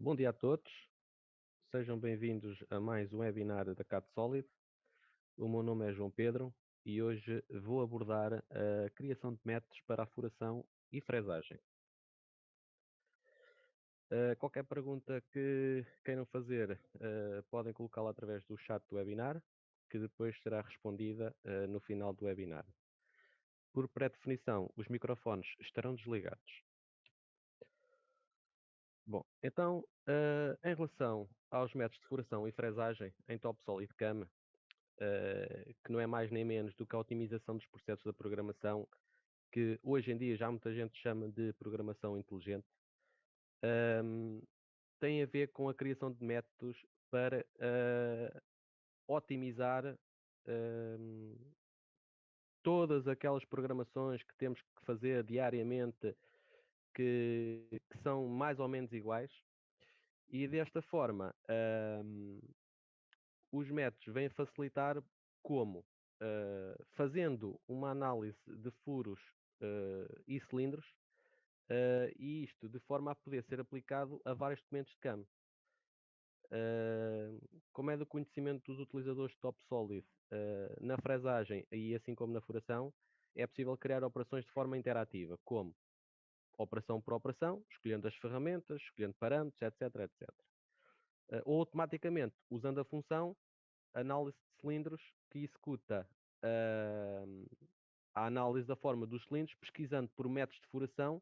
Bom dia a todos, sejam bem-vindos a mais um webinar da CADSolid. O meu nome é João Pedro e hoje vou abordar a criação de métodos para a furação e fresagem. Qualquer pergunta que queiram fazer, podem colocá-la através do chat do webinar, que depois será respondida no final do webinar. Por pré-definição, os microfones estarão desligados. Bom, então, em relação aos métodos de furação e fresagem em Topsol e Decam, que não é mais nem menos do que a otimização dos processos da programação, que hoje em dia já muita gente chama de programação inteligente, tem a ver com a criação de métodos para otimizar todas aquelas programações que temos que fazer diariamente, que são mais ou menos iguais, e desta forma os métodos vêm facilitar como? Fazendo uma análise de furos e cilindros, e isto de forma a poder ser aplicado a vários documentos de CAM. Como é do conhecimento dos utilizadores de TopSolid, na fresagem e assim como na furação, é possível criar operações de forma interativa, como operação por operação, escolhendo as ferramentas, escolhendo parâmetros, etc, etc. Ou automaticamente, usando a função análise de cilindros, que executa a análise da forma dos cilindros, pesquisando por métodos de furação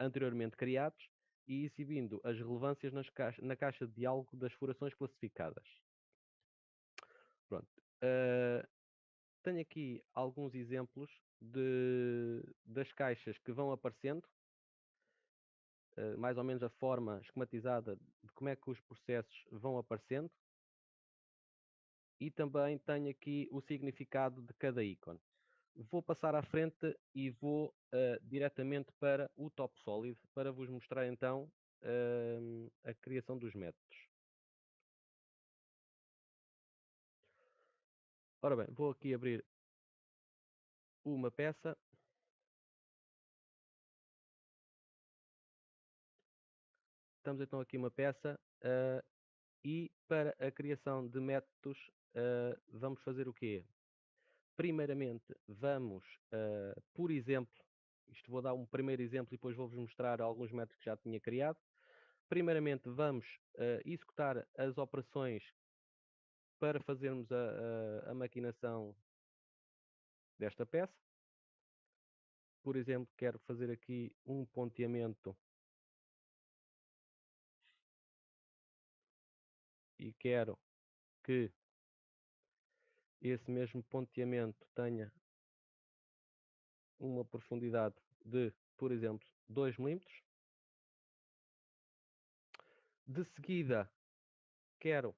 anteriormente criados e exibindo as relevâncias na caixa de diálogo das furações classificadas. Pronto. Tenho aqui alguns exemplos das caixas que vão aparecendo, mais ou menos a forma esquematizada de como é que os processos vão aparecendo, e também tenho aqui o significado de cada ícone. Vou passar à frente e vou diretamente para o TopSolid para vos mostrar então a criação dos métodos. Ora bem, vou aqui abrir uma peça. Estamos então aqui uma peça e para a criação de métodos vamos fazer o quê? Primeiramente vamos, por exemplo, isto vou dar um primeiro exemplo e depois vou-vos mostrar alguns métodos que já tinha criado. Primeiramente vamos executar as operações para fazermos a maquinação desta peça. Por exemplo, quero fazer aqui um ponteamento e quero que esse mesmo ponteamento tenha uma profundidade de, por exemplo, 2 milímetros. De seguida, quero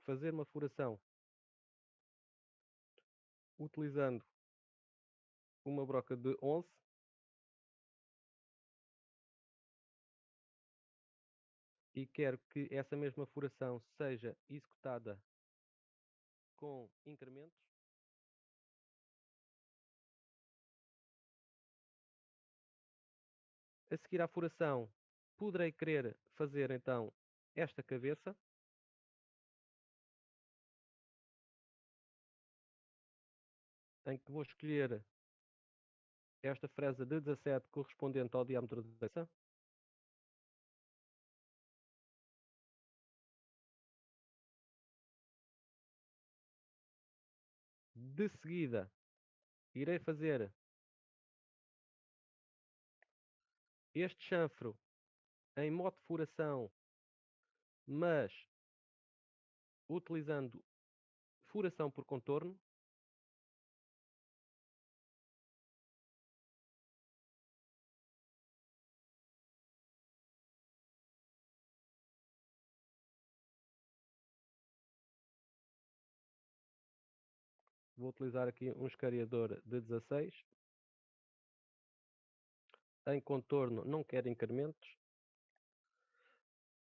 fazer uma furação utilizando uma broca de 11 e quero que essa mesma furação seja executada com incrementos. A seguir à furação, poderei querer fazer então esta cabeça, em que vou escolher esta fresa de 17 correspondente ao diâmetro da peça. De seguida, irei fazer este chanfro em modo de furação, mas utilizando furação por contorno. Vou utilizar aqui um escariador de 16. Em contorno não quero incrementos.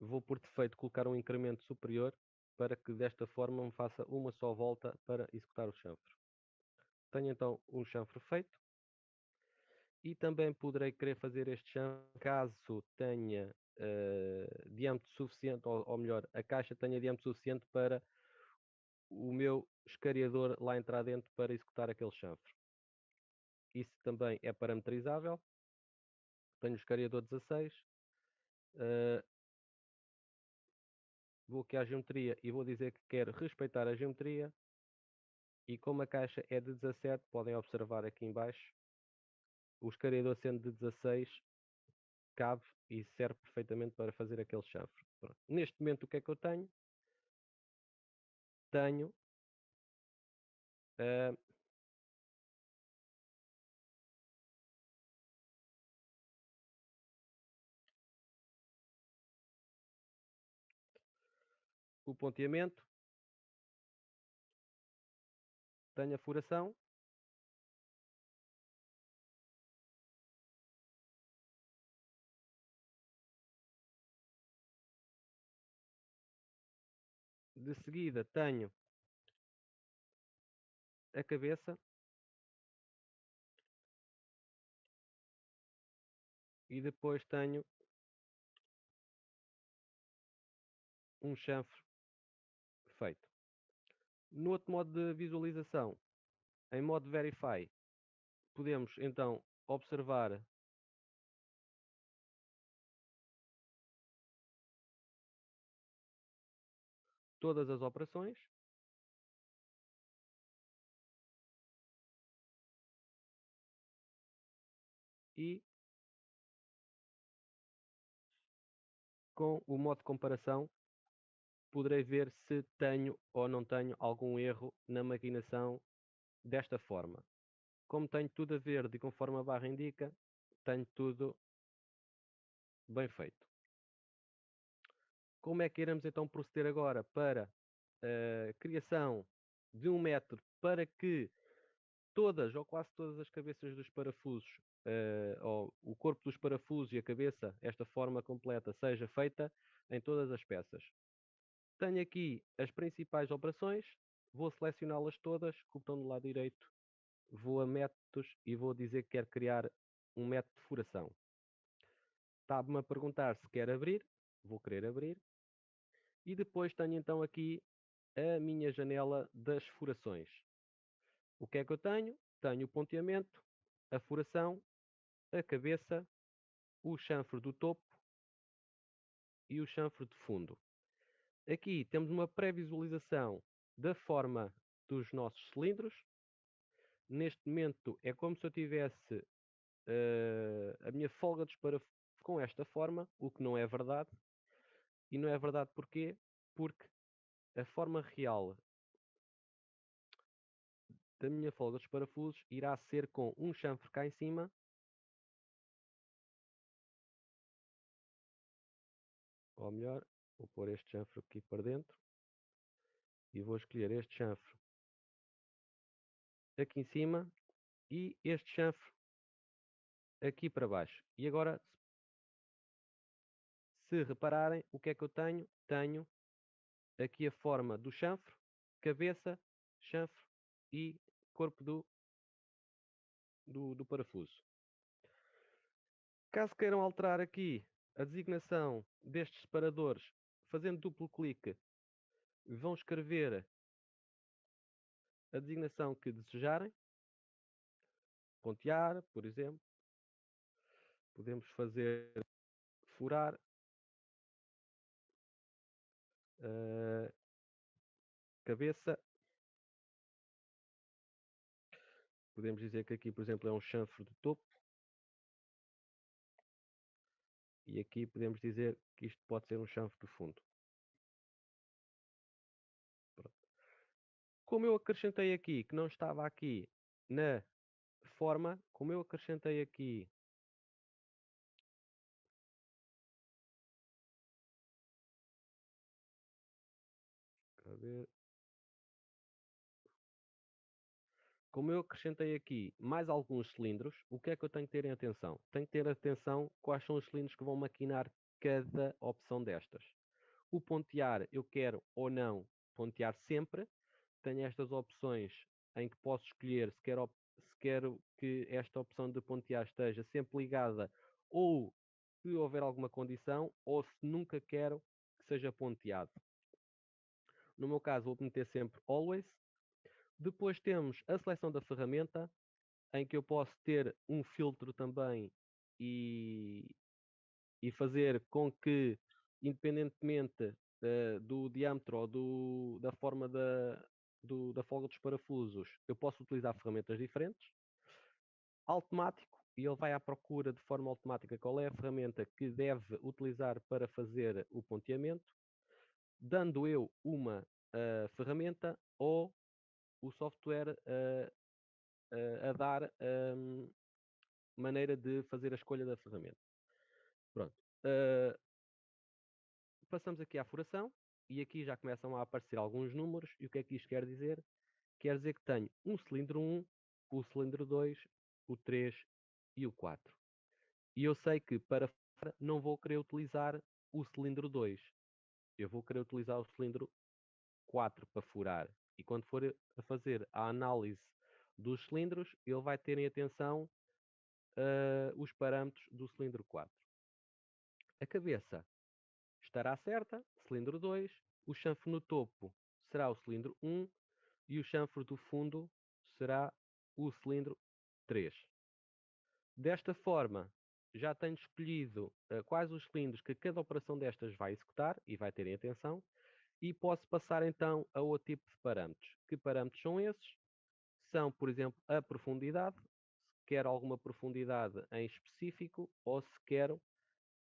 Vou por defeito colocar um incremento superior para que desta forma me faça uma só volta para executar o chanfro. Tenho então um chanfro feito e também poderei querer fazer este chanfro caso tenha diâmetro suficiente, ou melhor, a caixa tenha diâmetro suficiente para o meu escariador lá entrar dentro para executar aquele chanfre. Isso também é parametrizável. Tenho o escariador 16. Vou aqui à geometria e vou dizer que quero respeitar a geometria. E como a caixa é de 17, podem observar aqui em baixo, o escariador sendo de 16, cabe e serve perfeitamente para fazer aquele chanfre. Pronto. Neste momento o que é que eu tenho? Tenho uh, o ponteamento, tenho a furação, de seguida tenho a cabeça e depois tenho um chanfre feito. No outro modo de visualização, em modo Verify, podemos então observar todas as operações e com o modo de comparação poderei ver se tenho ou não tenho algum erro na maquinação desta forma. Como tenho tudo a verde e conforme a barra indica, tenho tudo bem feito. Como é que iremos então proceder agora para a criação de um método para que todas ou quase todas as cabeças dos parafusos, ou o corpo dos parafusos e a cabeça, esta forma completa, seja feita em todas as peças? Tenho aqui as principais operações, vou selecioná-las todas, que estão do lado direito, vou a métodos e vou dizer que quero criar um método de furação. Está-me a perguntar se quer abrir, vou querer abrir, e depois tenho então aqui a minha janela das furações. O que é que eu tenho? Tenho o ponteamento, a furação, a cabeça, o chanfre do topo e o chanfre de fundo. Aqui temos uma pré-visualização da forma dos nossos cilindros. Neste momento é como se eu tivesse a minha folga dos parafusos com esta forma, o que não é verdade. E não é verdade porquê? Porque a forma real da minha folga dos parafusos irá ser com um chanfre cá em cima, ou melhor, vou pôr este chanfre aqui para dentro e vou escolher este chanfre aqui em cima e este chanfre aqui para baixo. E agora, se repararem, o que é que eu tenho? Tenho aqui a forma do chanfre, cabeça, chanfre e corpo do parafuso. Caso queiram alterar aqui a designação destes separadores, fazendo duplo clique, vão escrever a designação que desejarem. Pontear, por exemplo. Podemos fazer furar. Cabeça. Podemos dizer que aqui, por exemplo, é um chanfre de topo. E aqui podemos dizer que isto pode ser um chanfre de fundo. Pronto. Como eu acrescentei aqui, que não estava aqui na forma, como eu acrescentei aqui a ver, como eu acrescentei aqui mais alguns cilindros, o que é que eu tenho que ter em atenção? Tenho que ter atenção quais são os cilindros que vão maquinar cada opção destas. O pontear, eu quero ou não pontear sempre. Tenho estas opções em que posso escolher se quero que esta opção de pontear esteja sempre ligada ou se houver alguma condição ou se nunca quero que seja ponteado. No meu caso, vou meter sempre always. Depois temos a seleção da ferramenta, em que eu posso ter um filtro também e, e fazer com que, independentemente do diâmetro ou da forma da folga dos parafusos, eu posso utilizar ferramentas diferentes. Automático, e ele vai à procura de forma automática qual é a ferramenta que deve utilizar para fazer o ponteamento, dando eu uma ferramenta ou o software a dar maneira de fazer a escolha da ferramenta. Pronto. Passamos aqui à furação e aqui já começam a aparecer alguns números. E o que é que isto quer dizer? Quer dizer que tenho um cilindro 1, o cilindro 2, o 3 e o 4. E eu sei que para fora não vou querer utilizar o cilindro 2. Eu vou querer utilizar o cilindro 4 para furar. E quando for a fazer a análise dos cilindros, ele vai ter em atenção os parâmetros do cilindro 4. A cabeça estará certa, cilindro 2, o chanfre no topo será o cilindro 1 e o chanfre do fundo será o cilindro 3. Desta forma, já tenho escolhido quais os cilindros que cada operação destas vai executar e vai ter em atenção, e posso passar então a outro tipo de parâmetros. Que parâmetros são esses? São, por exemplo, a profundidade, se quero alguma profundidade em específico ou se quero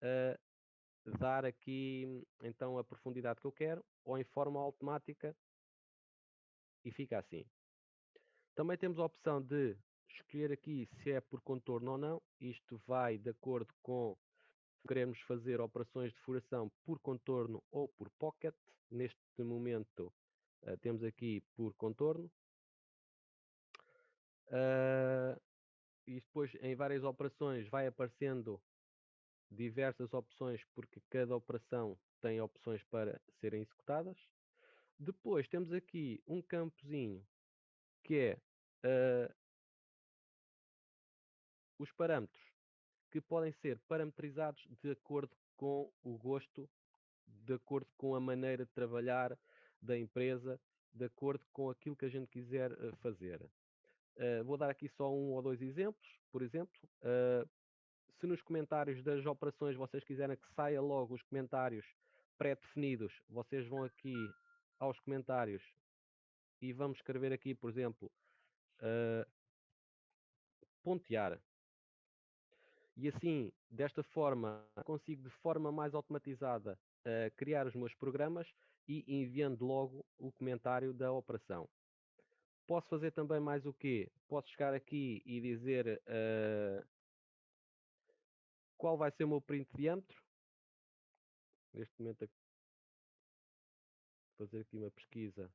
uh, dar aqui então a profundidade que eu quero, ou em forma automática, e fica assim. Também temos a opção de escolher aqui se é por contorno ou não. Isto vai de acordo com se queremos fazer operações de furação por contorno ou por pocket. Neste momento temos aqui por contorno. E depois em várias operações vai aparecendo diversas opções, porque cada operação tem opções para serem executadas. Depois temos aqui um campozinho que é os parâmetros que podem ser parametrizados de acordo com o gosto, de acordo com a maneira de trabalhar da empresa, de acordo com aquilo que a gente quiser fazer. Vou dar aqui só um ou dois exemplos. Por exemplo, se nos comentários das operações vocês quiserem que saia logo os comentários pré-definidos, vocês vão aqui aos comentários e vamos escrever aqui, por exemplo, pontear. E assim, desta forma, consigo de forma mais automatizada criar os meus programas e enviando logo o comentário da operação. Posso fazer também mais o quê? Posso chegar aqui e dizer qual vai ser o meu print diâmetro. Neste momento, fazer aqui uma pesquisa.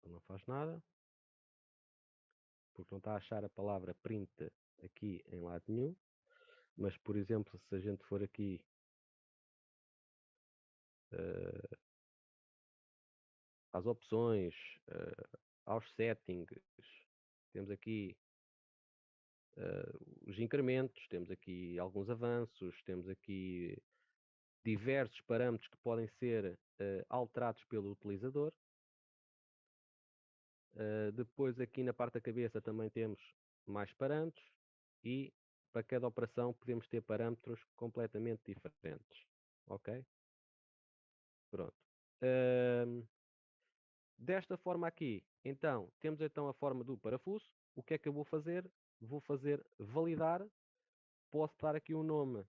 Não faz nada, porque não está a achar a palavra print aqui em lado nenhum. Mas, por exemplo, se a gente for aqui às opções, aos settings, temos aqui os incrementos, temos aqui alguns avanços, temos aqui diversos parâmetros que podem ser alterados pelo utilizador. Depois aqui na parte da cabeça também temos mais parâmetros e para cada operação podemos ter parâmetros completamente diferentes. Ok? Pronto. Desta forma aqui, então, temos então a forma do parafuso. O que é que eu vou fazer? Vou fazer validar. Posso dar aqui um nome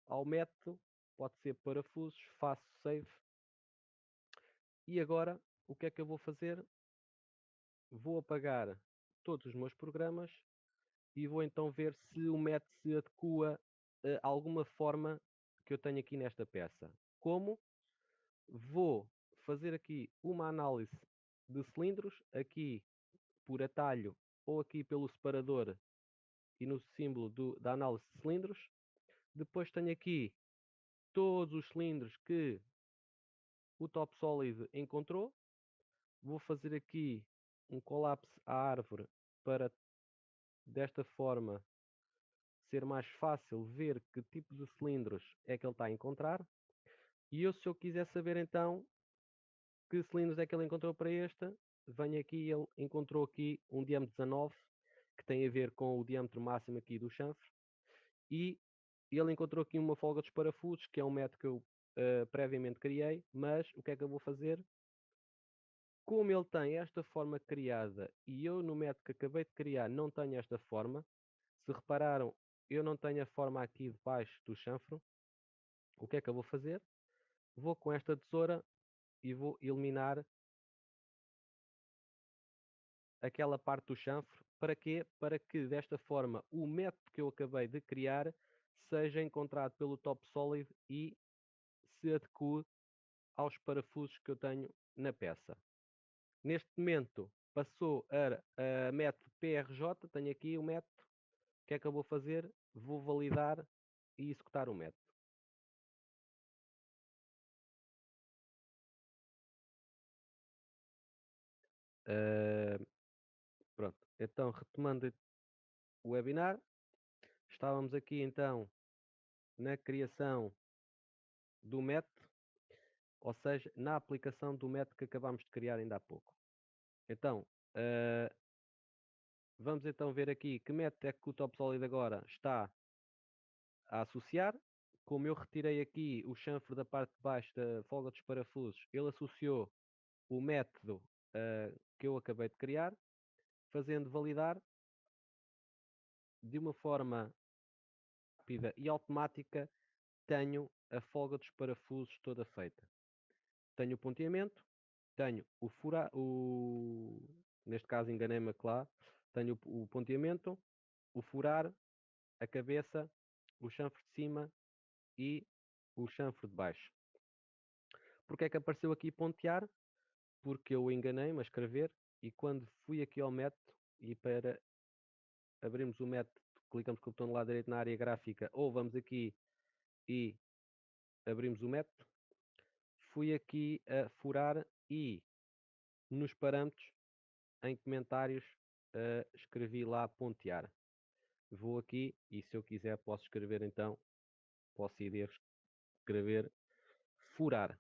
ao método. Pode ser parafusos, faço save. E agora, o que é que eu vou fazer? Vou apagar todos os meus programas e vou então ver se o método se adequa a alguma forma que eu tenho aqui nesta peça. Como? Vou fazer aqui uma análise de cilindros, aqui por atalho ou aqui pelo separador e no símbolo da análise de cilindros. Depois tenho aqui todos os cilindros que O topsólido encontrou. Vou fazer aqui um colapse à árvore para desta forma ser mais fácil ver que tipo de cilindros é que ele está a encontrar. E eu, se eu quiser saber então que cilindros é que ele encontrou para esta, venho aqui, ele encontrou aqui um diâmetro 19, que tem a ver com o diâmetro máximo aqui do chanfre, e ele encontrou aqui uma folga dos parafusos, que é um método que eu previamente criei, mas o que é que eu vou fazer? Como ele tem esta forma criada e eu no método que acabei de criar não tenho esta forma, se repararam, eu não tenho a forma aqui debaixo do chanfro, o que é que eu vou fazer? Vou com esta tesoura e vou eliminar aquela parte do chanfro. Para quê? Para que desta forma o método que eu acabei de criar seja encontrado pelo topsólido e se adeque aos parafusos que eu tenho na peça. Neste momento passou a método PRJ, tenho aqui o método. O que é que eu vou fazer? Vou validar e executar o método. Uh, pronto, então retomando o webinar, estávamos aqui então na criação do método, ou seja, na aplicação do método que acabámos de criar ainda há pouco. Então, vamos então ver aqui que método é que o topsólido agora está a associar. Como eu retirei aqui o chanfre da parte de baixo da folga dos parafusos, ele associou o método que eu acabei de criar, fazendo validar de uma forma rápida e automática, tenho a folga dos parafusos toda feita. Tenho o ponteamento, tenho o furar, neste caso enganei-me lá, tenho o ponteamento, o furar, a cabeça, o chanfre de cima e o chanfre de baixo. Porque é que apareceu aqui pontear? Porque eu enganei-me a escrever e quando fui aqui ao método e para abrirmos o método, clicamos com o botão do lado direito na área gráfica ou vamos aqui e abrimos o método, fui aqui a furar e nos parâmetros, em comentários, escrevi lá pontear. Vou aqui e se eu quiser posso escrever então, posso ir a escrever furar.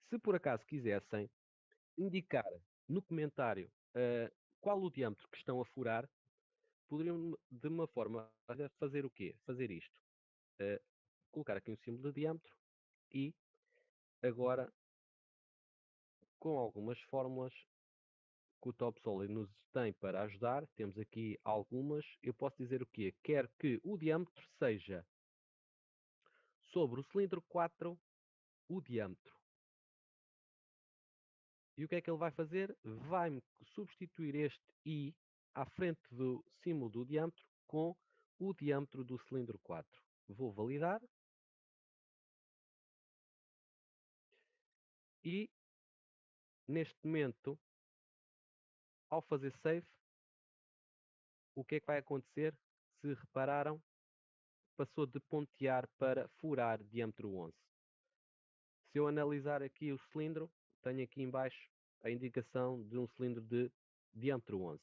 Se por acaso quisessem indicar no comentário qual o diâmetro que estão a furar, poderiam de uma forma fazer o quê? Fazer isto. Colocar aqui um símbolo de diâmetro e agora com algumas fórmulas que o topsólido nos tem para ajudar, temos aqui algumas, eu posso dizer o quê? Quer que o diâmetro seja sobre o cilindro 4 o diâmetro. E o que é que ele vai fazer? Vai-me substituir este I à frente do símbolo do diâmetro com o diâmetro do cilindro 4. Vou validar e neste momento, ao fazer save, o que é que vai acontecer? Se repararam, passou de pontear para furar diâmetro 11. Se eu analisar aqui o cilindro, tenho aqui embaixo a indicação de um cilindro de diâmetro 11.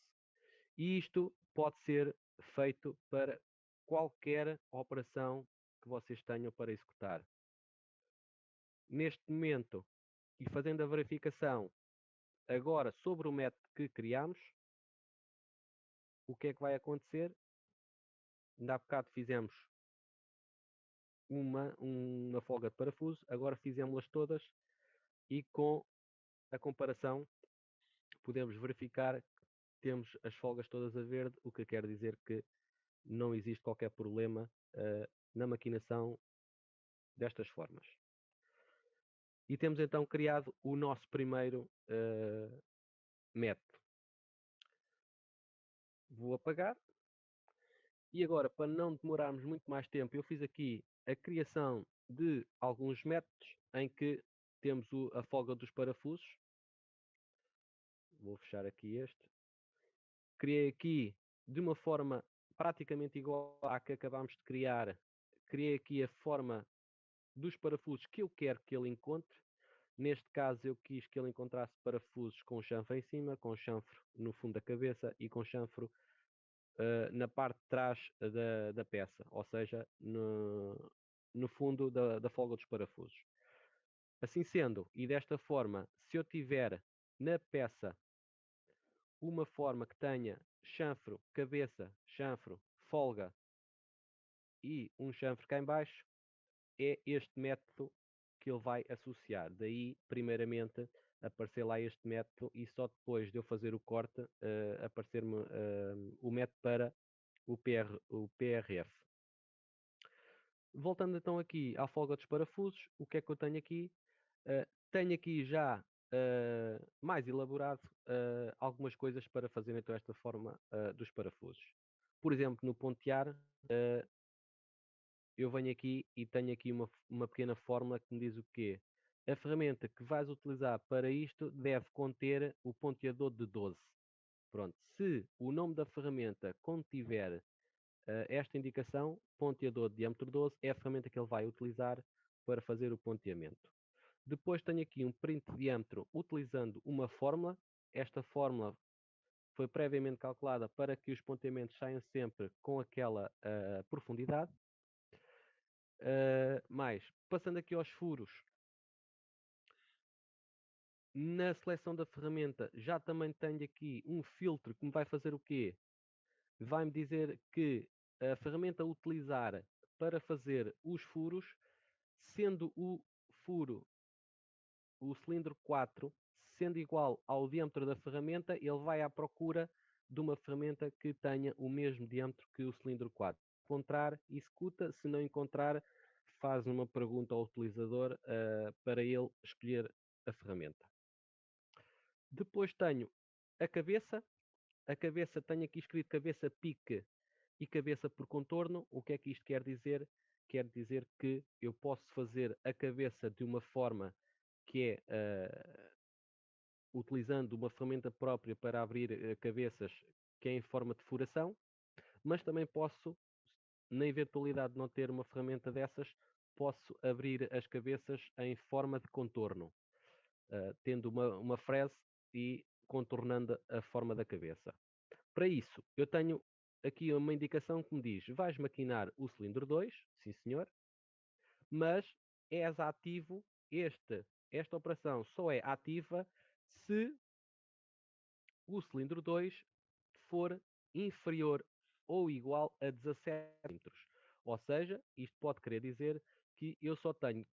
E isto pode ser feito para qualquer operação que vocês tenham para executar. Neste momento, e fazendo a verificação agora sobre o método que criamos, o que é que vai acontecer? Ainda há bocado fizemos uma folga de parafuso, agora fizemos-las todas e com a comparação podemos verificar que temos as folgas todas a verde, o que quer dizer que não existe qualquer problema na maquinação destas formas. E temos então criado o nosso primeiro método. Vou apagar. E agora, para não demorarmos muito mais tempo, eu fiz aqui a criação de alguns métodos em que temos a folga dos parafusos. Vou fechar aqui este. Criei aqui de uma forma praticamente igual à que acabámos de criar. Criei aqui a forma dos parafusos que eu quero que ele encontre. Neste caso, eu quis que ele encontrasse parafusos com chanfro em cima, com chanfro no fundo da cabeça e com chanfro na parte de trás da peça, ou seja, no fundo da folga dos parafusos. Assim sendo, e desta forma, se eu tiver na peça uma forma que tenha chanfro, cabeça, chanfro, folga e um chanfro cá em baixo, é este método que ele vai associar. Daí, primeiramente, aparecer lá este método e só depois de eu fazer o corte, aparecer-me o método para o PRF. Voltando então aqui à folga dos parafusos, o que é que eu tenho aqui? Tenho aqui já mais elaborado algumas coisas para fazer então esta forma dos parafusos. Por exemplo, no pontear, eu venho aqui e tenho aqui uma pequena fórmula que me diz o quê? A ferramenta que vais utilizar para isto deve conter o ponteador de 12. Pronto, se o nome da ferramenta contiver esta indicação, ponteador de diâmetro 12, é a ferramenta que ele vai utilizar para fazer o ponteamento. Depois tenho aqui um print de diâmetro utilizando uma fórmula. Esta fórmula foi previamente calculada para que os ponteamentos saiam sempre com aquela profundidade. Mais, passando aqui aos furos, na seleção da ferramenta já também tenho aqui um filtro que me vai fazer o quê? Vai-me dizer que a ferramenta a utilizar para fazer os furos, sendo o furo, o cilindro 4, sendo igual ao diâmetro da ferramenta, ele vai à procura de uma ferramenta que tenha o mesmo diâmetro que o cilindro 4. Se encontrar, executa; se não encontrar, faz uma pergunta ao utilizador para ele escolher a ferramenta. Depois tenho a cabeça. A cabeça, tenho aqui escrito cabeça pique e cabeça por contorno. O que é que isto quer dizer? Quer dizer que eu posso fazer a cabeça de uma forma que é utilizando uma ferramenta própria para abrir cabeças que é em forma de furação, mas também posso, na eventualidade de não ter uma ferramenta dessas, posso abrir as cabeças em forma de contorno, tendo uma frese e contornando a forma da cabeça. Para isso, eu tenho aqui uma indicação que me diz: vais maquinar o cilindro 2, sim senhor, mas és ativo, esta operação só é ativa se o cilindro 2 for inferior ou igual a 17 centímetros. Ou seja, isto pode querer dizer que eu só tenho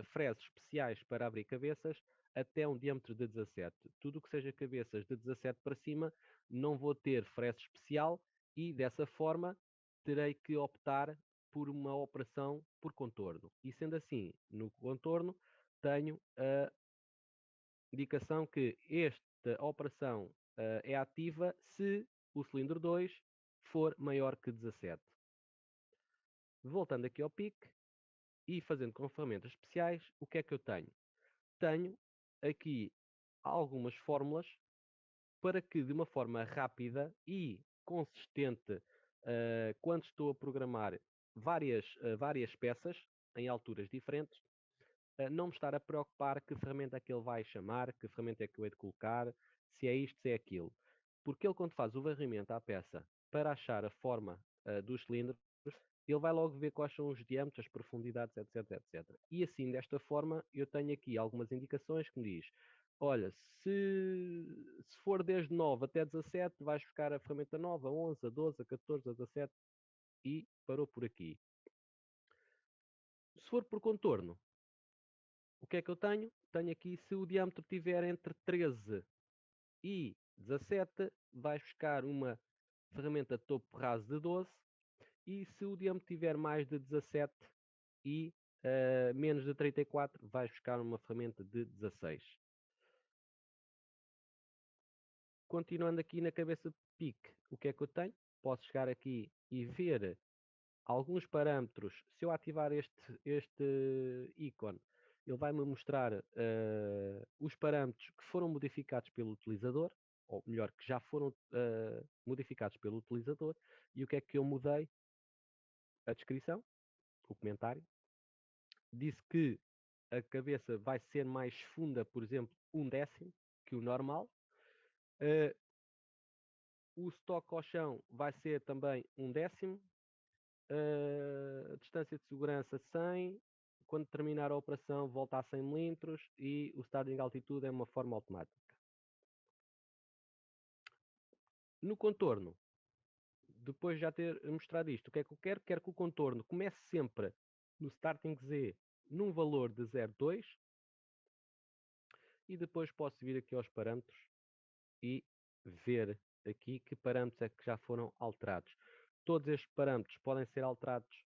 freses especiais para abrir cabeças até um diâmetro de 17. Tudo o que seja cabeças de 17 para cima, não vou ter frese especial e, dessa forma, terei que optar por uma operação por contorno. E sendo assim, no contorno, tenho a indicação que esta operação é ativa se o cilindro 2 for maior que 17. Voltando aqui ao pique e fazendo com ferramentas especiais, o que é que eu tenho? Tenho aqui algumas fórmulas para que, de uma forma rápida e consistente, quando estou a programar várias peças em alturas diferentes, não me estar a preocupar que ferramenta é que ele vai chamar, que ferramenta é que eu hei de colocar, se é isto, se é aquilo. Porque ele, quando faz o varrimento à peça para achar a forma dos cilindros, ele vai logo ver quais são os diâmetros, as profundidades, etc, etc. E assim, desta forma, eu tenho aqui algumas indicações que me diz: olha, se for desde 9 até 17, vais buscar a ferramenta nova, 11, a 12, a 14, a 17, e parou por aqui. Se for por contorno, o que é que eu tenho? Tenho aqui, se o diâmetro estiver entre 13 e 17, vais buscar uma ferramenta topo raso de 12, e se o diâmetro tiver mais de 17 e menos de 34, vais buscar uma ferramenta de 16. Continuando aqui na cabeça de pique, o que é que eu tenho? Posso chegar aqui e ver alguns parâmetros. Se eu ativar este ícone, ele vai-me mostrar os parâmetros que foram modificados pelo utilizador, ou melhor, que já foram modificados pelo utilizador. E o que é que eu mudei? A descrição, o comentário, disse que a cabeça vai ser mais funda, por exemplo, 1/10 que o normal. O estoque ao chão vai ser também 1/10. A distância de segurança 100. Quando terminar a operação, volta a 100 milímetros e o starting altitude é uma forma automática. No contorno, depois de já ter mostrado isto, o que é que eu quero? Quero que o contorno comece sempre no starting Z num valor de 0,2 e depois posso vir aqui aos parâmetros e ver aqui que parâmetros é que já foram alterados. Todos estes parâmetros podem ser alterados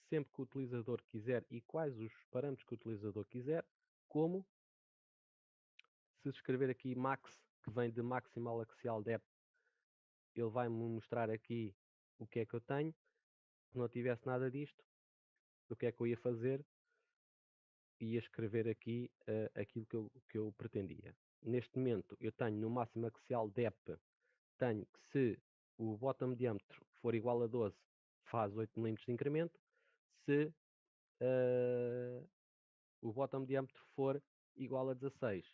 sempre que o utilizador quiser e quais os parâmetros que o utilizador quiser, como se escrever aqui max, que vem de maximal axial depth, ele vai-me mostrar aqui o que é que eu tenho. Se não tivesse nada disto, o que é que eu ia fazer? Ia escrever aqui aquilo que eu pretendia. Neste momento, eu tenho no máximo axial depth, tenho que se o bottom diâmetro for igual a 12, faz 8 milímetros de incremento. Se o bottom diâmetro for igual a 16,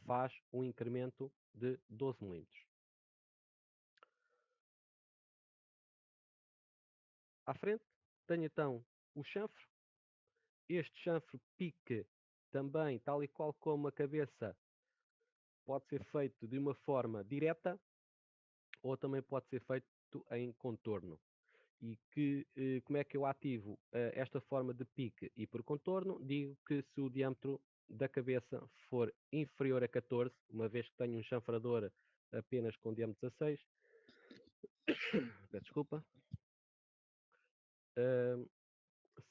faz um incremento de 12 milímetros. À frente, tenho então o chanfre. Este chanfre pique também, tal e qual como a cabeça, pode ser feito de uma forma direta ou também pode ser feito em contorno. E como é que eu ativo esta forma de pique e por contorno? Digo que se o diâmetro da cabeça for inferior a 14, uma vez que tenho um chanfrador apenas com diâmetro 16, desculpa,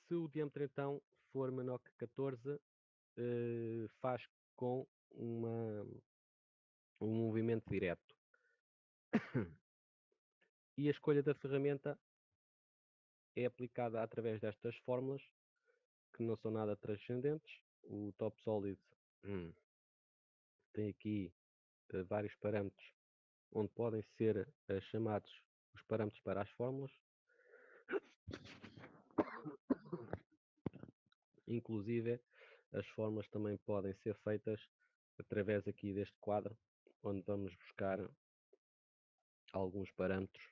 se o diâmetro então for menor que 14, faz com um movimento direto. E a escolha da ferramenta é aplicada através destas fórmulas, que não são nada transcendentes. O Top Solid tem aqui vários parâmetros onde podem ser chamados os parâmetros para as fórmulas. Inclusive, as fórmulas também podem ser feitas através aqui deste quadro, onde vamos buscar alguns parâmetros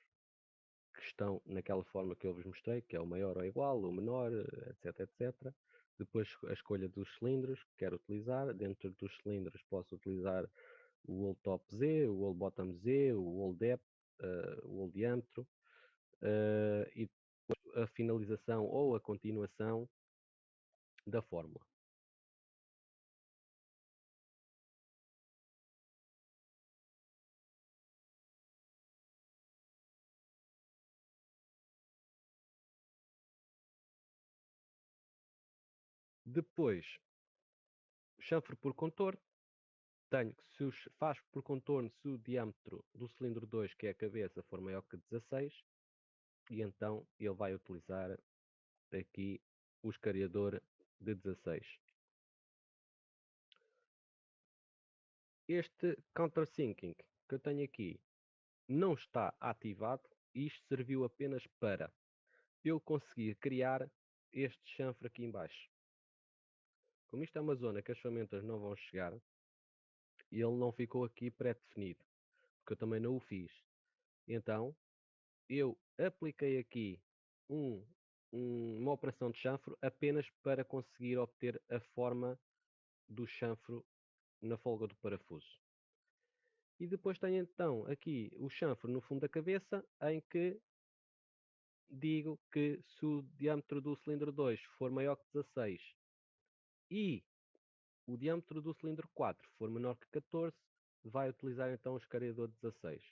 que estão naquela forma que eu vos mostrei, que é o maior ou igual, o menor, etc, etc. Depois a escolha dos cilindros que quero utilizar. Dentro dos cilindros posso utilizar o wall top Z, o wall bottom Z, o wall depth, o wall diâmetro, e depois a finalização ou a continuação da fórmula. Depois, chanfre por contorno. Tenho que faz por contorno se o diâmetro do cilindro 2, que é a cabeça, for maior que 16, e então ele vai utilizar aqui o escariador de 16. Este countersinking que eu tenho aqui não está ativado e isto serviu apenas para eu conseguir criar este chanfre aqui embaixo. Como isto é uma zona que as ferramentas não vão chegar, ele não ficou aqui pré-definido, porque eu também não o fiz. Então, eu apliquei aqui uma operação de chanfro apenas para conseguir obter a forma do chanfro na folga do parafuso. E depois tenho então aqui o chanfro no fundo da cabeça, em que digo que se o diâmetro do cilindro 2 for maior que 16 e o diâmetro do cilindro 4 for menor que 14, vai utilizar então o escariador 16.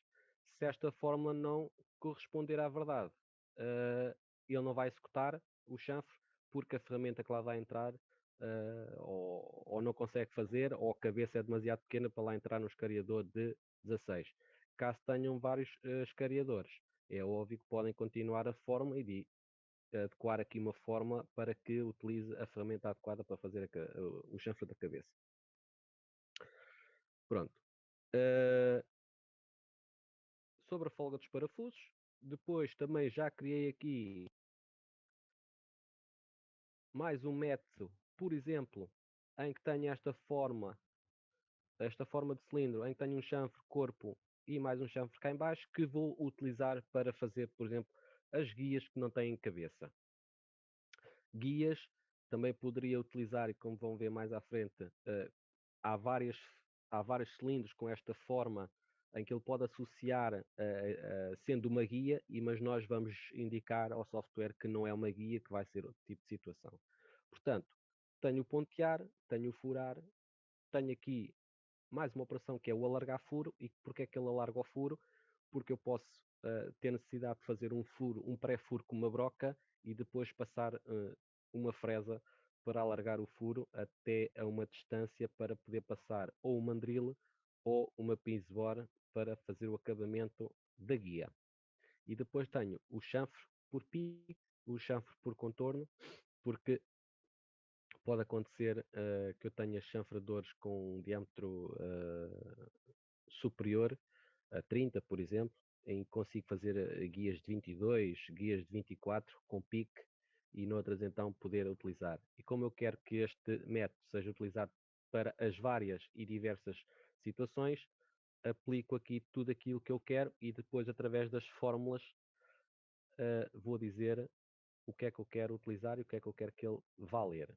Se esta fórmula não corresponder à verdade, ele não vai executar o chanfre porque a ferramenta que lá vai entrar ou não consegue fazer, ou a cabeça é demasiado pequena para lá entrar no escariador de 16. Caso tenham vários escariadores, é óbvio que podem continuar a fórmula e adequar aqui uma forma para que utilize a ferramenta adequada para fazer o chanfre da cabeça. Pronto. Sobre a folga dos parafusos, depois também já criei aqui mais um método, por exemplo, em que tenha esta forma de cilindro, em que tenha um chanfre corpo e mais um chanfre cá em baixo, que vou utilizar para fazer, por exemplo, as guias que não têm cabeça. Guias também poderia utilizar, e como vão ver mais à frente, há, várias, há vários cilindros com esta forma em que ele pode associar sendo uma guia, mas nós vamos indicar ao software que não é uma guia, que vai ser outro tipo de situação. Portanto, tenho o pontear, tenho o furar, tenho aqui mais uma operação que é o alargar furo. E porque é que ele alarga o furo? Porque eu posso ter necessidade de fazer um furo, um pré-furo com uma broca e depois passar uma fresa para alargar o furo até a uma distância para poder passar ou um mandril ou uma pisbor para fazer o acabamento da guia. E depois tenho o chanfre por pico, o chanfre por contorno, porque pode acontecer que eu tenha chanfradores com um diâmetro superior a 30, por exemplo, em que consigo fazer guias de 22, guias de 24 com pique e noutras então poder utilizar. E como eu quero que este método seja utilizado para as várias e diversas situações, aplico aqui tudo aquilo que eu quero e depois através das fórmulas vou dizer o que é que eu quero utilizar e o que é que eu quero que ele vá ler.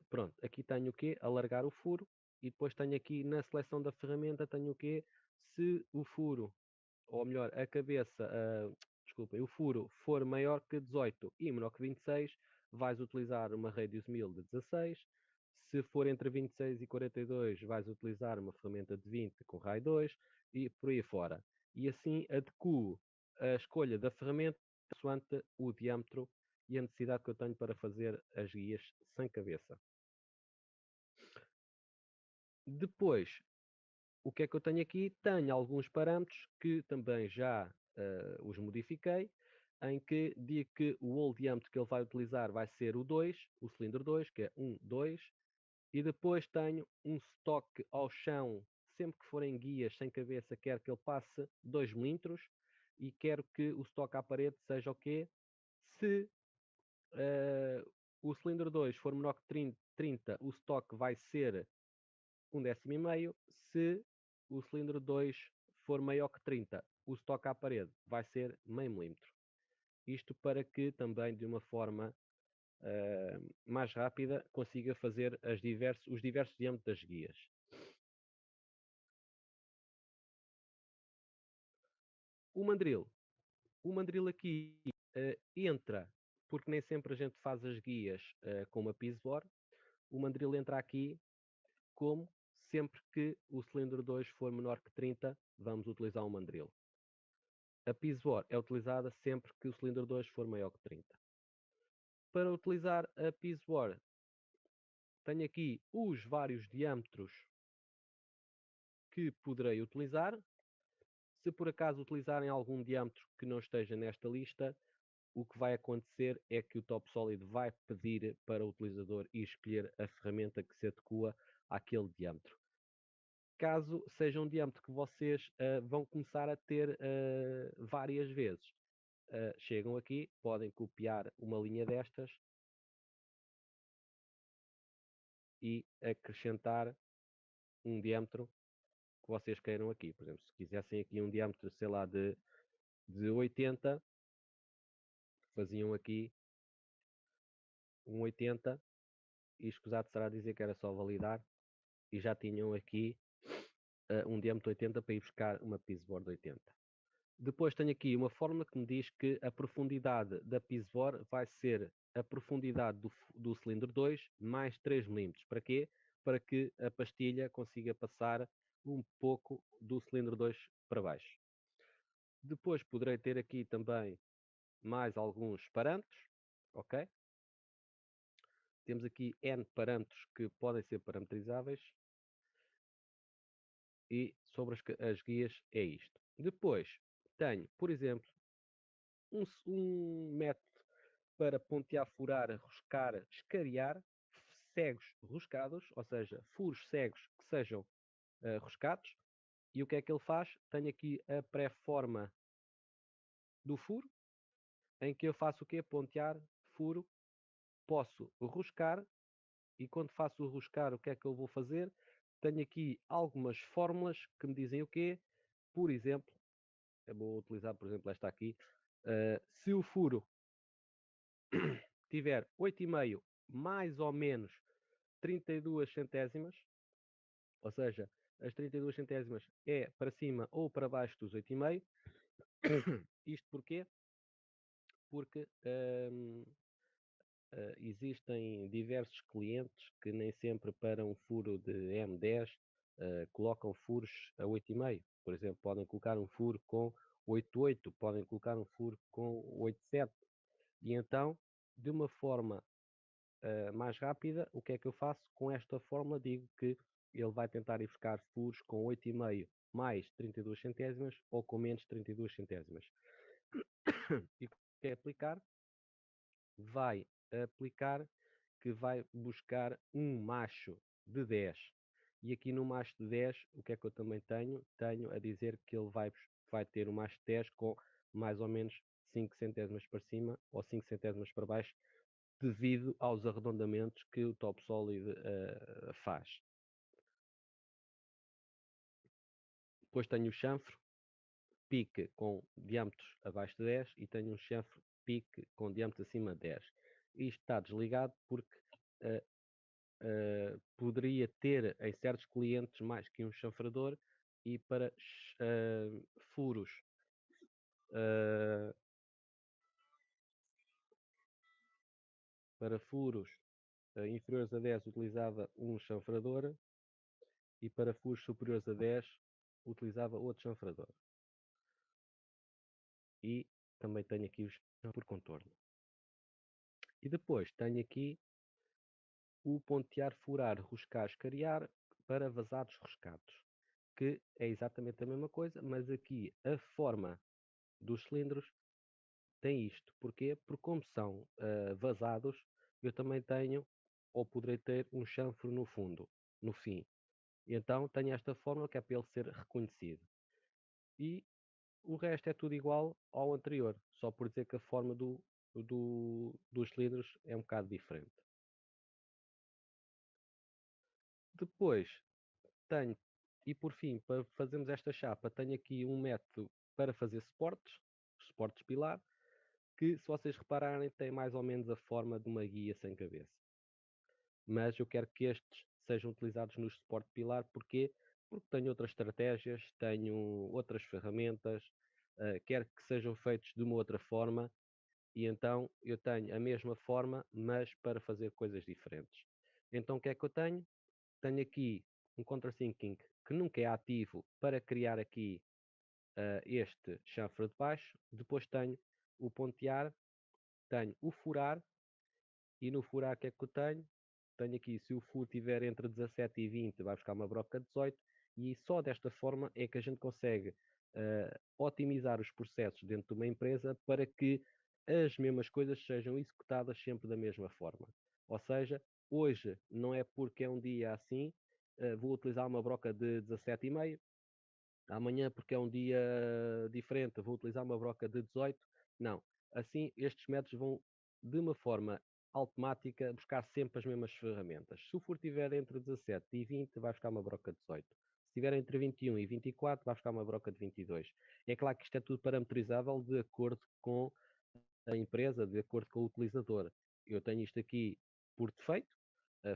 Pronto, aqui tenho o quê? Alargar o furo e depois tenho aqui na seleção da ferramenta tenho o quê? Se o furo, ou melhor, a cabeça, desculpem, o furo for maior que 18 e menor que 26, vais utilizar uma Radius 1000 de 16. Se for entre 26 e 42, vais utilizar uma ferramenta de 20 com raio 2 e por aí fora. E assim adequo a escolha da ferramenta consoante o diâmetro e a necessidade que eu tenho para fazer as guias sem cabeça. Depois, o que é que eu tenho aqui? Tenho alguns parâmetros que também já os modifiquei, em que digo que o hole diâmetro que ele vai utilizar vai ser o 2, o cilindro 2, que é 1, 2, e depois tenho um stock ao chão, sempre que forem guias sem cabeça, quero que ele passe 2 milímetros e quero que o stock à parede seja o quê? Se o cilindro 2 for menor que 30, o stock vai ser 1,5 décimo. Se o cilindro 2 for maior que 30, o stock à parede vai ser meio milímetro. Isto para que também de uma forma mais rápida consiga fazer os diversos diâmetros das guias. O mandril. O mandril aqui entra, porque nem sempre a gente faz as guias com uma pisbor. O mandril entra aqui como sempre que o cilindro 2 for menor que 30, vamos utilizar um mandril. A pisbor é utilizada sempre que o cilindro 2 for maior que 30. Para utilizar a pisbor, tenho aqui os vários diâmetros que poderei utilizar. Se por acaso utilizarem algum diâmetro que não esteja nesta lista, o que vai acontecer é que o TopSolid vai pedir para o utilizador ir escolher a ferramenta que se adequa àquele diâmetro. Caso seja um diâmetro que vocês vão começar a ter várias vezes, chegam aqui, podem copiar uma linha destas e acrescentar um diâmetro que vocês queiram aqui. Por exemplo, se quisessem aqui um diâmetro, sei lá, de 80, faziam aqui um 80 e escusado será dizer que era só validar e já tinham aqui um diâmetro de 80 para ir buscar uma pisbor de 80. Depois tenho aqui uma fórmula que me diz que a profundidade da pisbor vai ser a profundidade do cilindro 2 mais 3 milímetros. Para quê? Para que a pastilha consiga passar um pouco do cilindro 2 para baixo. Depois poderei ter aqui também mais alguns parâmetros, ok? Temos aqui N parâmetros que podem ser parametrizáveis e sobre as guias é isto. Depois tenho, por exemplo, um método para pontear, furar, roscar, escariar, cegos roscados, ou seja, furos cegos que sejam roscados. E o que é que ele faz? Tenho aqui a pré-forma do furo, em que eu faço o quê? Pontear, furo posso roscar, e quando faço o roscar, o que é que eu vou fazer? Tenho aqui algumas fórmulas que me dizem o quê? Por exemplo, eu vou utilizar, por exemplo, esta aqui. Se o furo tiver 8,5 mais ou menos 32 centésimas, ou seja, as 32 centésimas é para cima ou para baixo dos 8,5. Isto porquê? Porque existem diversos clientes que nem sempre para um furo de M10 colocam furos a 8,5. Por exemplo, podem colocar um furo com 8,8, podem colocar um furo com 8,7. E então, de uma forma mais rápida, o que é que eu faço? Com esta fórmula digo que ele vai tentar ir buscar furos com 8,5 mais 32 centésimas ou com menos 32 centésimas. E o que é aplicar? Vai aplicar que vai buscar um macho de 10. E aqui no macho de 10, o que é que eu também tenho? Tenho a dizer que ele vai ter um macho de 10 com mais ou menos 5 centésimas para cima ou 5 centésimas para baixo, devido aos arredondamentos que o Top Solid faz. Depois tenho o chanfro, pique com diâmetros abaixo de 10 e tenho um chanfro pique com diâmetros acima de 10. Isto está desligado porque uh, poderia ter em certos clientes mais que um chanfrador e para furos uh, para furos inferiores a 10 utilizava um chanfrador e para furos superiores a 10 utilizava outro chanfrador. E também tenho aqui os por contorno. E depois tenho aqui o pontear, furar, roscar, escariar para vazados roscados, que é exatamente a mesma coisa, mas aqui a forma dos cilindros tem isto. Porquê? Porque como são vazados, eu também tenho, ou poderei ter, um chanfro no fundo, no fim. E então tenho esta forma que é para ele ser reconhecido. E o resto é tudo igual ao anterior, só por dizer que a forma dos cilindros é um bocado diferente. Depois tenho, e por fim, para fazermos esta chapa, tenho aqui um método para fazer suportes pilar, que se vocês repararem tem mais ou menos a forma de uma guia sem cabeça. Mas eu quero que estes sejam utilizados no suporte pilar, porquê? Porque tenho outras estratégias, tenho outras ferramentas, quero que sejam feitos de uma outra forma, e então eu tenho a mesma forma, mas para fazer coisas diferentes. Então o que é que eu tenho? Tenho aqui um countersinking que nunca é ativo para criar aqui este chanfre de baixo. Depois tenho o pontear, tenho o furar, e no furar o que é que eu tenho? Tenho aqui, se o furo estiver entre 17 e 20, vai buscar uma broca de 18, e só desta forma é que a gente consegue otimizar os processos dentro de uma empresa para que as mesmas coisas sejam executadas sempre da mesma forma. Ou seja, hoje não é porque é um dia assim, vou utilizar uma broca de 17,5, amanhã porque é um dia diferente, vou utilizar uma broca de 18. Não. Assim, estes métodos vão, de uma forma automática, buscar sempre as mesmas ferramentas. Se o furo estiver entre 17 e 20, vai buscar uma broca de 18. Se estiver entre 21 e 24, vai buscar uma broca de 22. É claro que isto é tudo parametrizável de acordo com a empresa, de acordo com o utilizador. Eu tenho isto aqui por defeito,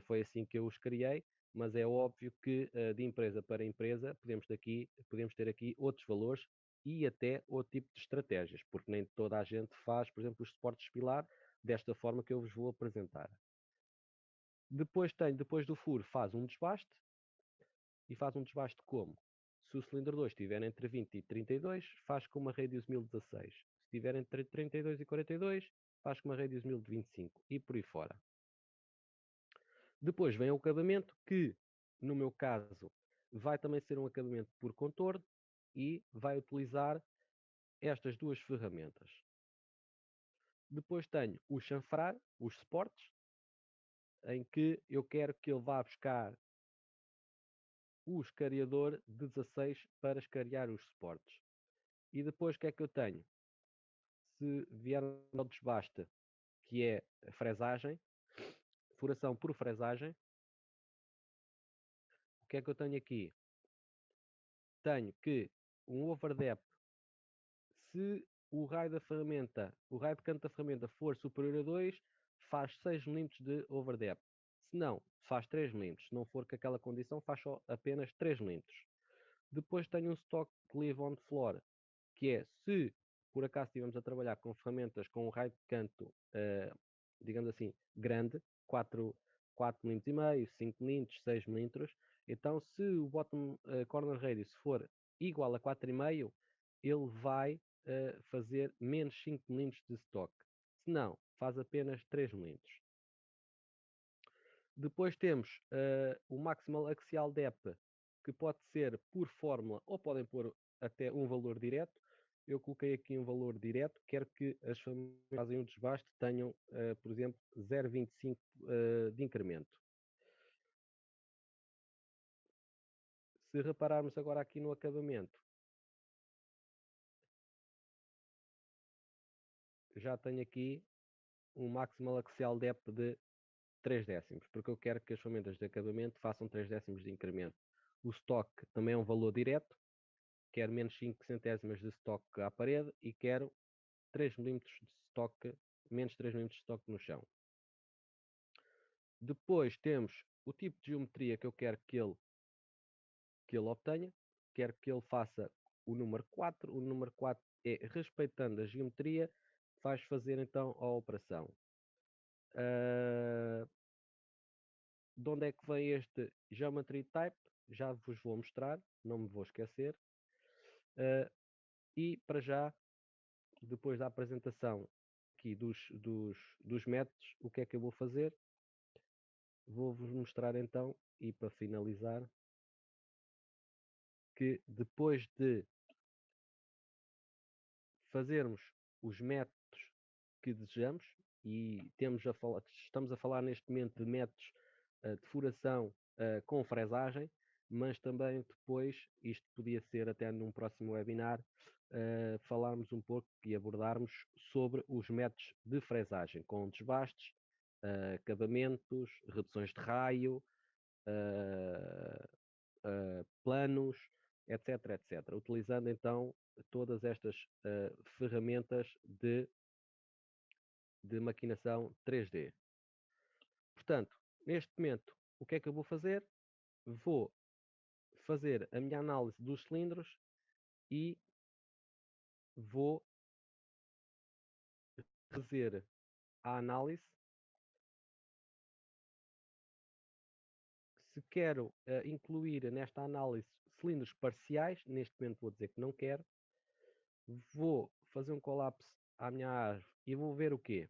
foi assim que eu os criei, mas é óbvio que de empresa para empresa podemos ter aqui outros valores e até outro tipo de estratégias, porque nem toda a gente faz, por exemplo, os suportes pilar desta forma que eu vos vou apresentar. Depois do furo, faz um desbaste, e faz um desbaste como? Se o cilindro 2 estiver entre 20 e 32, faz com uma Radius 1016. Se estiver entre 32 e 42, faz com uma Radius 1025 e por aí fora. Depois vem o acabamento que, no meu caso, vai também ser um acabamento por contorno e vai utilizar estas duas ferramentas. Depois tenho o chanfrar, os suportes, em que eu quero que ele vá buscar o escariador de 16 para escariar os suportes. E depois o que é que eu tenho? Se vier ao desbaste, que é a fresagem, furação por fresagem, o que é que eu tenho aqui? Tenho que um overdep, se o raio da ferramenta, o raio de canto da ferramenta for superior a 2, faz 6 milímetros de overdep. Se não, faz 3 milímetros. Se não for com aquela condição, faz só apenas 3 milímetros. Depois tenho um stock leave on floor, que é se por acaso estivermos a trabalhar com ferramentas com um raio de canto, digamos assim, grande, 4, 4 mm e meio, 5 mm, 6 mm, então se o bottom corner radius for igual a 4,5, ele vai fazer menos 5 mm de stock. Se não, faz apenas 3 mm. Depois temos o Maximal Axial Depth, que pode ser por fórmula ou podem pôr até um valor direto. Eu coloquei aqui um valor direto, quero que as famílias que fazem o desbaste tenham, por exemplo, 0,25 de incremento. Se repararmos agora aqui no acabamento, já tenho aqui um Maximal Axial Depth de 3 décimos, porque eu quero que as ferramentas de acabamento façam 3 décimos de incremento. O stock também é um valor direto, quero menos 5 centésimas de stock à parede e quero 3 milímetros de stock, menos 3 milímetros de stock no chão. Depois temos o tipo de geometria que eu quero que ele obtenha. Quero que ele faça o número 4. O número 4 é, respeitando a geometria, faz fazer então a operação. De onde é que vem este Geometry Type? Já vos vou mostrar, não me vou esquecer. E para já, depois da apresentação aqui dos métodos, o que é que eu vou fazer? Vou-vos mostrar então, e para finalizar, que depois de fazermos os métodos que desejamos, e estamos a falar neste momento de métodos de furação com fresagem, mas também depois, isto podia ser até num próximo webinar, falarmos um pouco e abordarmos sobre os métodos de fresagem, com desbastes, acabamentos, reduções de raio, planos, etc, etc. Utilizando então todas estas ferramentas de maquinação 3D. Portanto, neste momento, o que é que eu vou fazer? Vou fazer a minha análise dos cilindros e vou fazer a análise. Se quero incluir nesta análise cilindros parciais, neste momento vou dizer que não quero. Vou fazer um colapso à minha árvore e vou ver o quê?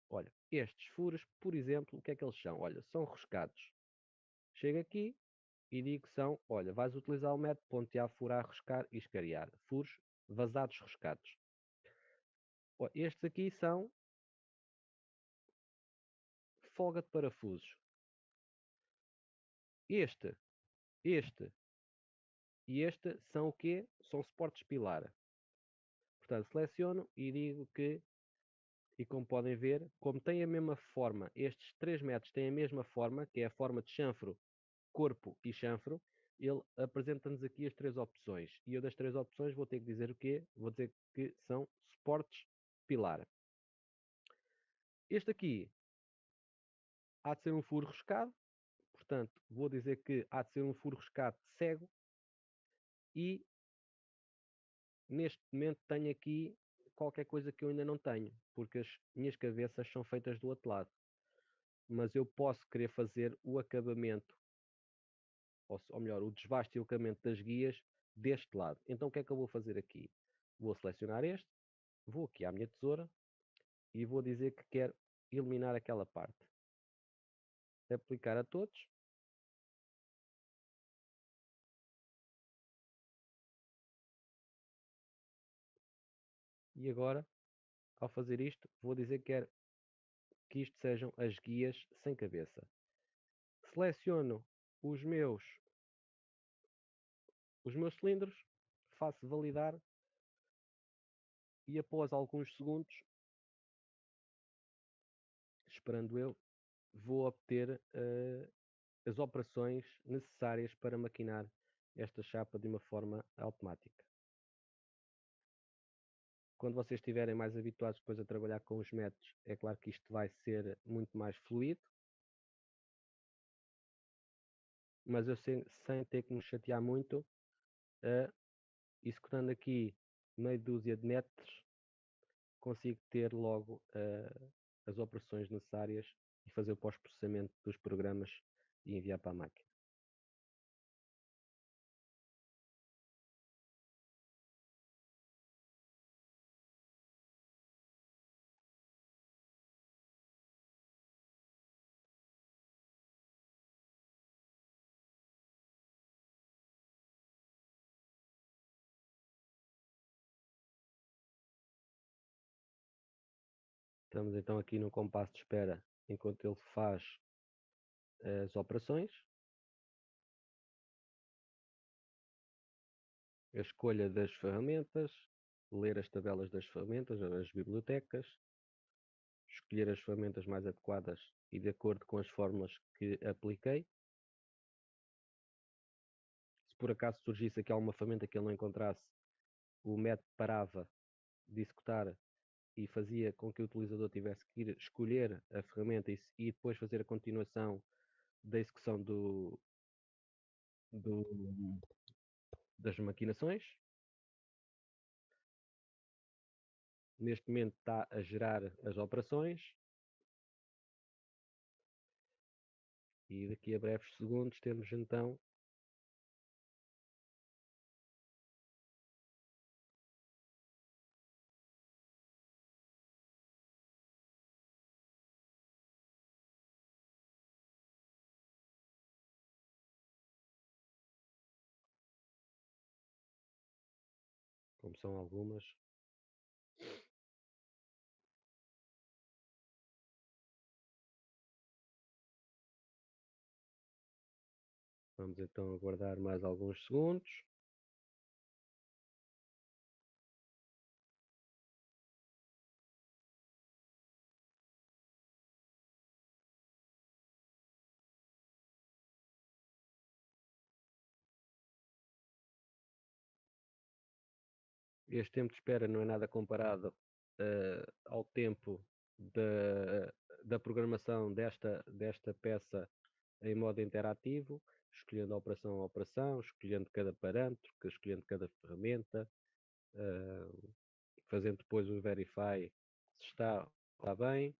Olha, estes furos, por exemplo, o que é que eles são? Olha, são roscados. Chego aqui e digo que são, olha, vais utilizar o método pontear, furar, roscar e escariar. Furos vazados roscados. Olha, estes aqui são folga de parafusos. Este e este são o quê? São suportes pilar. Portanto, seleciono e digo que, e como podem ver, como tem a mesma forma, estes três métodos têm a mesma forma, que é a forma de chanfro, corpo e chanfro, ele apresenta-nos aqui as três opções. E eu das três opções vou ter que dizer o quê? Vou dizer que são suportes pilar. Este aqui há de ser um furo riscado, portanto, vou dizer que há de ser um furo riscado cego e neste momento tenho aqui qualquer coisa que eu ainda não tenho, porque as minhas cabeças são feitas do outro lado. Mas eu posso querer fazer o acabamento, ou melhor, o desbaste e o acabamento das guias deste lado. Então o que é que eu vou fazer aqui? Vou selecionar este, vou aqui à minha tesoura e vou dizer que quero eliminar aquela parte. Aplicar a todos. E agora, ao fazer isto, vou dizer que quero que isto sejam as guias sem cabeça. Seleciono os meus cilindros, faço validar e após alguns segundos, esperando eu, vou obter as operações necessárias para maquinar esta chapa de uma forma automática. Quando vocês estiverem mais habituados depois a trabalhar com os métodos, é claro que isto vai ser muito mais fluido, mas eu sem ter que me chatear muito, executando aqui meia dúzia de métodos, consigo ter logo as operações necessárias e fazer o pós-processamento dos programas e enviar para a máquina. Estamos então aqui no compasso de espera enquanto ele faz as operações. A escolha das ferramentas, ler as tabelas das ferramentas, as bibliotecas, escolher as ferramentas mais adequadas e de acordo com as fórmulas que apliquei. Se por acaso surgisse aqui alguma ferramenta que ele não encontrasse, o método parava de executar e fazia com que o utilizador tivesse que ir escolher a ferramenta e depois fazer a continuação da execução do, das maquinações. Neste momento está a gerar as operações e daqui a breves segundos temos então como são algumas. Vamos então aguardar mais alguns segundos. Este tempo de espera não é nada comparado ao tempo da programação desta peça em modo interativo, escolhendo a operação, escolhendo cada parâmetro, escolhendo cada ferramenta, fazendo depois o verify se está bem.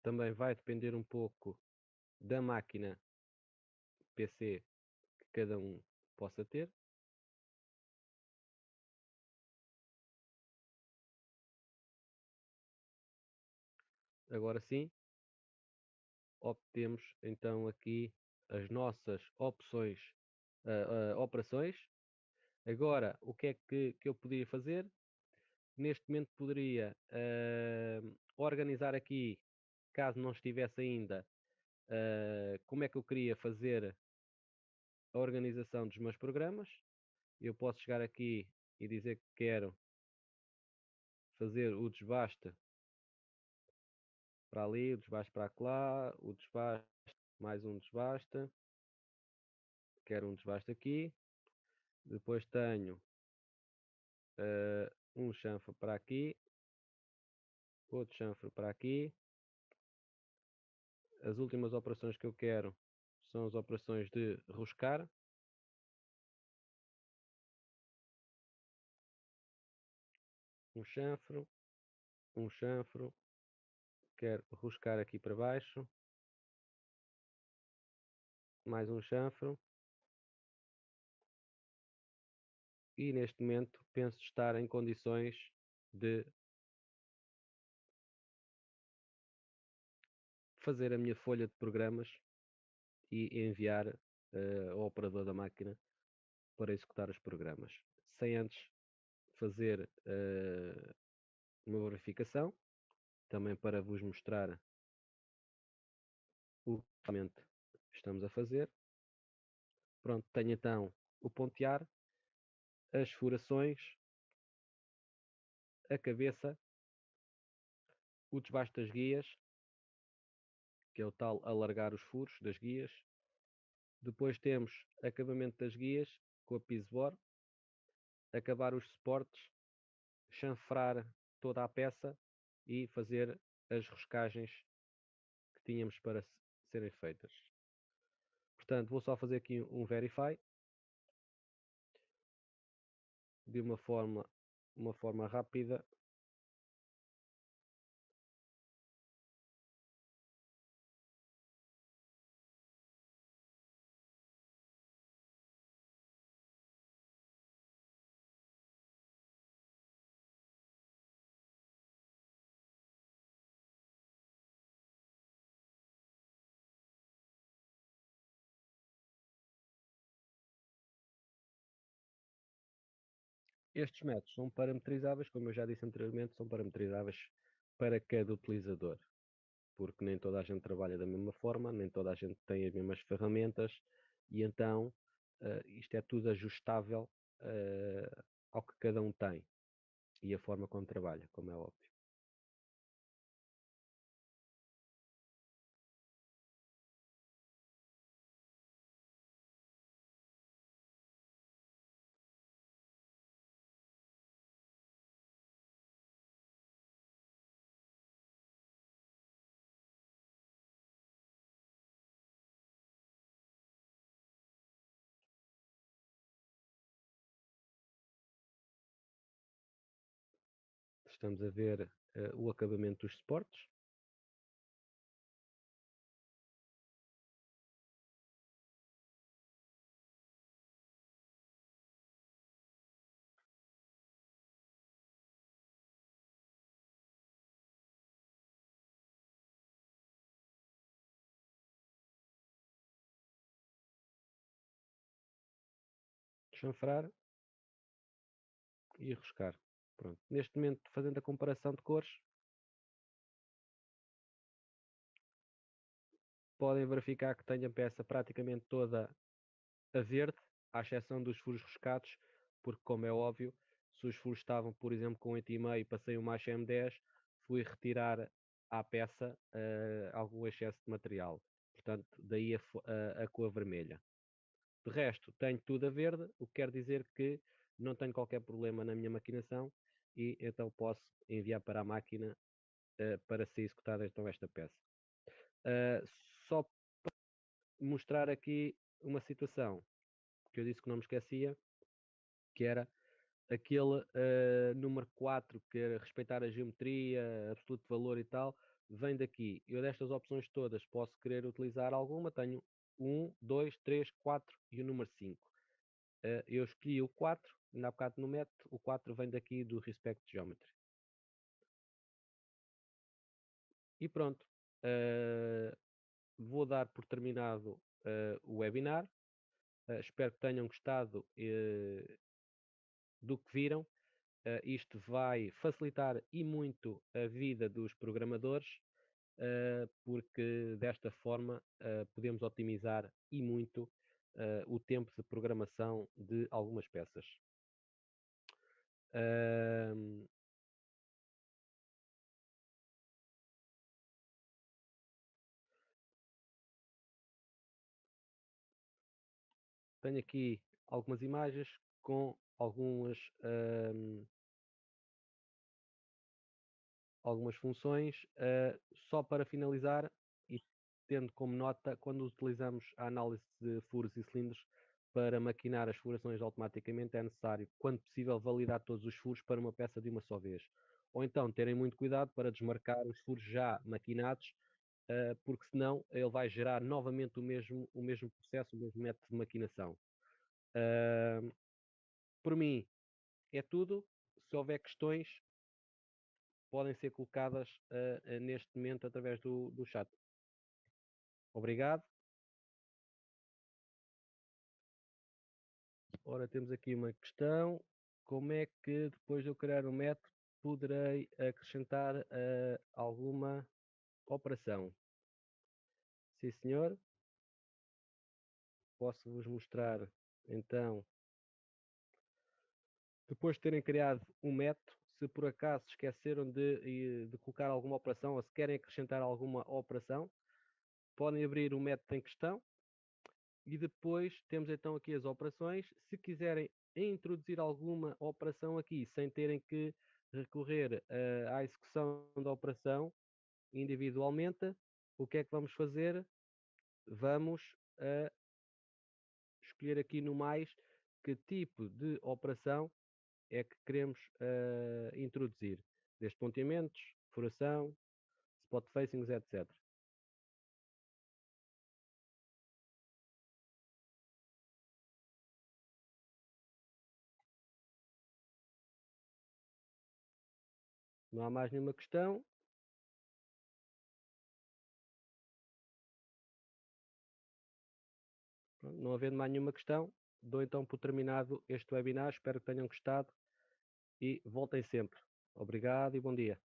Também vai depender um pouco da máquina PC que cada um possa ter. Agora sim, obtemos então aqui as nossas operações. Agora, o que é que eu poderia fazer? Neste momento poderia organizar aqui, caso não estivesse ainda, como é que eu queria fazer a organização dos meus programas. Eu posso chegar aqui e dizer que quero fazer o desbaste para ali, o desbaste para lá, o desbaste, mais um desbaste. Quero um desbaste aqui. Depois tenho um chanfre para aqui, outro chanfre para aqui. As últimas operações que eu quero são as operações de roscar. Um chanfro, quero roscar aqui para baixo, mais um chanfro, e neste momento penso estar em condições de fazer a minha folha de programas e enviar ao operador da máquina para executar os programas, sem antes fazer uma verificação, também para vos mostrar o que realmente estamos a fazer. Pronto, tenho então o pontear, as furações, a cabeça, o desbaixo das guias, que é o tal alargar os furos das guias. Depois temos acabamento das guias com a piso-bore, acabar os suportes, chanfrar toda a peça e fazer as roscagens que tínhamos para serem feitas. Portanto, vou só fazer aqui um verify de uma forma rápida. Estes métodos são parametrizáveis, como eu já disse anteriormente, são parametrizáveis para cada utilizador, porque nem toda a gente trabalha da mesma forma, nem toda a gente tem as mesmas ferramentas, e então isto é tudo ajustável ao que cada um tem e a forma como trabalha, como é óbvio. Estamos a ver o acabamento dos suportes. Chanfrar e riscar. Pronto. Neste momento, fazendo a comparação de cores, podem verificar que tenho a peça praticamente toda a verde, à exceção dos furos riscados, porque, como é óbvio, se os furos estavam, por exemplo, com 8,5 e passei um mais M10, fui retirar à peça algum excesso de material. Portanto, daí a cor vermelha. De resto, tenho tudo a verde, o que quer dizer que não tenho qualquer problema na minha maquinação e então posso enviar para a máquina para ser executada então esta peça. Uh, Só mostrar aqui uma situação que eu disse que não me esquecia, que era aquele número 4, que era respeitar a geometria, absoluto valor e tal, vem daqui. Eu destas opções todas posso querer utilizar alguma, tenho 1, 2, 3, 4 e o número 5. Eu escolhi o 4, ainda há bocado no método, o 4 vem daqui do Respect Geometry. E pronto, vou dar por terminado o webinar. Espero que tenham gostado do que viram. Isto vai facilitar e muito a vida dos programadores, porque desta forma podemos otimizar e muito o tempo de programação de algumas peças. Tenho aqui algumas imagens com algumas funções, só para finalizar e tendo como nota, quando utilizamos a análise de furos e cilindros para maquinar as furações automaticamente, é necessário, quando possível, validar todos os furos para uma peça de uma só vez. Ou então terem muito cuidado para desmarcar os furos já maquinados, porque senão ele vai gerar novamente o mesmo processo, o mesmo método de maquinação. Por mim, é tudo. Se houver questões, podem ser colocadas neste momento através do chat. Obrigado. Ora, temos aqui uma questão. Como é que depois de eu criar um método poderei acrescentar alguma operação? Sim, senhor. posso-vos mostrar então, depois de terem criado um método, se por acaso se esqueceram de colocar alguma operação ou se querem acrescentar alguma operação, podem abrir o método em questão e depois temos então aqui as operações. Se quiserem introduzir alguma operação aqui sem terem que recorrer à execução da operação individualmente, o que é que vamos fazer? Vamos escolher aqui no mais que tipo de operação é que queremos introduzir, desde ponteamentos, furação, spot facings, etc. Não há mais nenhuma questão. Pronto, não havendo mais nenhuma questão, dou então por terminado este webinar. Espero que tenham gostado e voltem sempre. Obrigado e bom dia.